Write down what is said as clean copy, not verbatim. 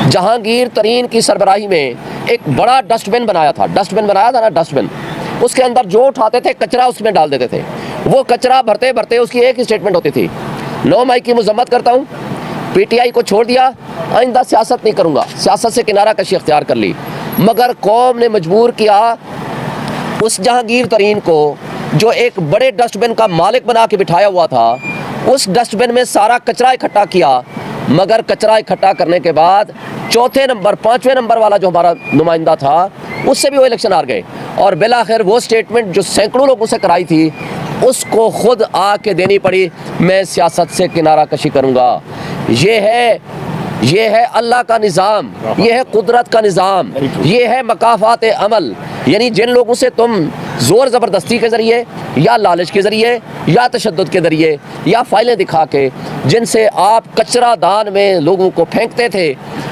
जहांगीर तरीन की सरबराही में एक बड़ा डस्टबिन बनाया था ना डस्टबिन, उसके अंदर जो उठाते थे कचरा उसमें डाल देते थे। वो कचरा भरते भरते उसकी एक ही स्टेटमेंट होती थी, 9 मई की मजम्मत करता हूँ, PTI को छोड़ दिया, आइंदा सियासत नहीं करूँगा, सियासत से किनारा कशी अख्तियार कर ली। मगर कौम ने मजबूर किया उस जहांगीर तरीन को, जो एक बड़े डस्टबिन का मालिक बना के बिठाया हुआ था, उस डस्टबिन में सारा कचरा इकट्ठा किया। मगर कचरा इकट्ठा करने के बाद चौथे नंबर 5वें नंबर वाला जो हमारा नुमाइंदा था, उससे भी वो इलेक्शन हार गए। और बिलाखिर वो स्टेटमेंट जो सैकड़ों लोगों से कराई थी, उसको खुद आके देनी पड़ी, मैं सियासत से किनारा कशी करूँगा। ये है अल्लाह का निज़ाम, ये है कुदरत का निज़ाम, ये है मकाफ़ात अमल। यानी जिन लोगों से तुम ज़ोर ज़बरदस्ती के ज़रिए या लालच के ज़रिए या तशद्दुद के ज़रिए या फाइलें दिखा के जिनसे आप कचरा दान में लोगों को फेंकते थे,